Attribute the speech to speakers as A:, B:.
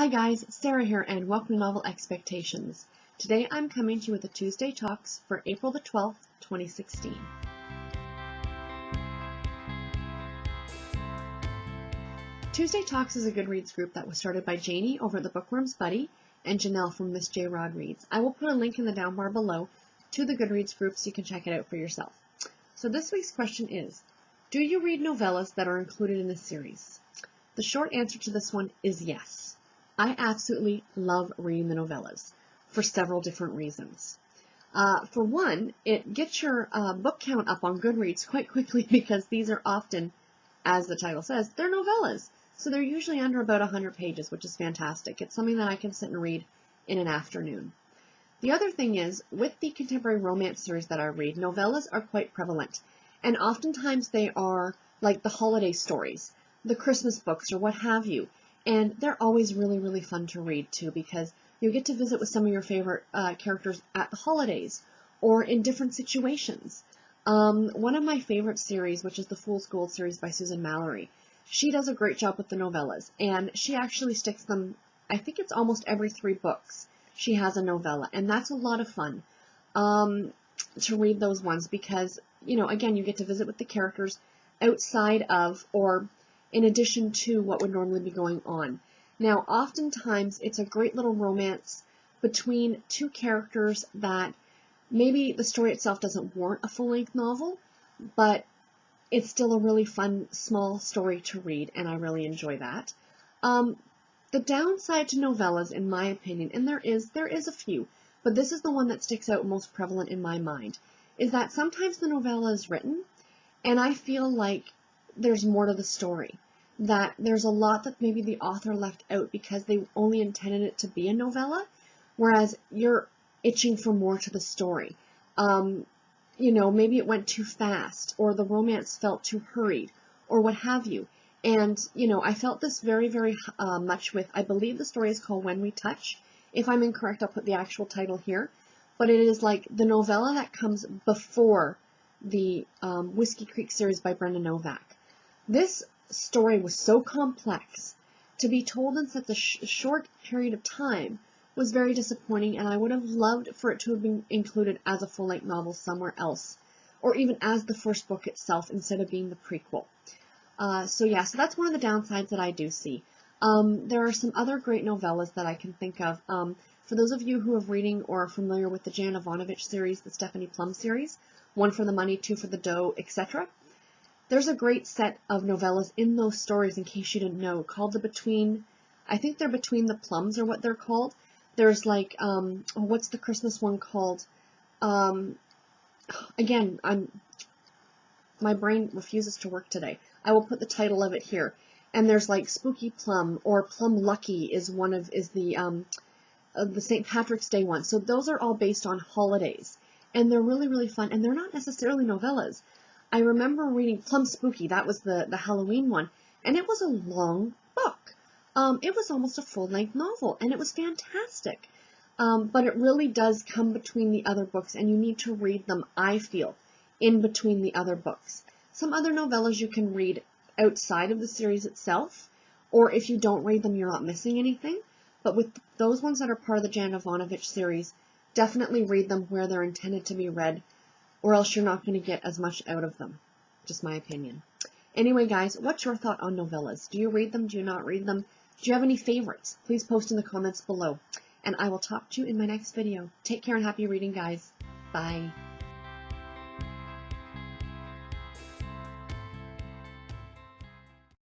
A: Hi guys, Sarah here and welcome to Novel Expectations. Today I'm coming to you with the Tuesday Talks for April the 12th, 2016. Tuesday Talks is a Goodreads group that was started by Janie over at the Bookworm's Buddy and Janelle from Miss J. Rod Reads. I will put a link in the down bar below to the Goodreads group so you can check it out for yourself. So this week's question is, do you read novellas that are included in this series? The short answer to this one is yes. I absolutely love reading the novellas for several different reasons. For one, it gets your book count up on Goodreads quite quickly because these are often, as the title says, they're novellas. So they're usually under about 100 pages, which is fantastic. It's something that I can sit and read in an afternoon. The other thing is, with the contemporary romance series that I read, novellas are quite prevalent. And oftentimes they are like the holiday stories, the Christmas books, or what have you. And they're always really, really fun to read, too, because you get to visit with some of your favorite characters at the holidays or in different situations. One of my favorite series, which is the Fool's Gold series by Susan Mallory, she does a great job with the novellas, and she actually sticks them, I think it's almost every 3 books she has a novella, and that's a lot of fun to read those ones because, you know, again, you get to visit with the characters outside of or in addition to what would normally be going on. Now, oftentimes, it's a great little romance between 2 characters that maybe the story itself doesn't warrant a full-length novel, but it's still a really fun, small story to read, and I really enjoy that. The downside to novellas, in my opinion, and there is a few, but this is the one that sticks out most prevalent in my mind, is that sometimes the novella is written, and I feel like there's more to the story, that there's a lot that maybe the author left out because they only intended it to be a novella, whereas you're itching for more to the story. You know, maybe it went too fast, or the romance felt too hurried, or what have you. And, you know, I felt this very, very much with, I believe the story is called When We Touch. If I'm incorrect, I'll put the actual title here. But it is like the novella that comes before the Whiskey Creek series by Brenda Novak. This story was so complex. To be told in such a short period of time was very disappointing, and I would have loved for it to have been included as a full-length novel somewhere else, or even as the first book itself instead of being the prequel. So that's one of the downsides that I do see. There are some other great novellas that I can think of. For those of you who are reading or are familiar with the Jan Ivanovich series, the Stephanie Plum series, One for the Money, Two for the Dough, etc., there's a great set of novellas in those stories, in case you didn't know, called I think they're Between the Plums or what they're called. There's like, what's the Christmas one called? Again, my brain refuses to work today. I will put the title of it here. And there's like Spooky Plum, or Plum Lucky is the St. Patrick's Day one. So those are all based on holidays. And they're really, really fun. And they're not necessarily novellas. I remember reading Plum Spooky, that was the Halloween one, and it was a long book. It was almost a full-length novel, and it was fantastic. But it really does come between the other books, and you need to read them, I feel, in between the other books. Some other novellas you can read outside of the series itself, or if you don't read them, you're not missing anything. But with those ones that are part of the Jan Ivanovich series, definitely read them where they're intended to be read, or else you're not going to get as much out of them. Just my opinion. Anyway, guys, what's your thought on novellas? Do you read them? Do you not read them? Do you have any favorites? Please post in the comments below. And I will talk to you in my next video. Take care and happy reading, guys. Bye.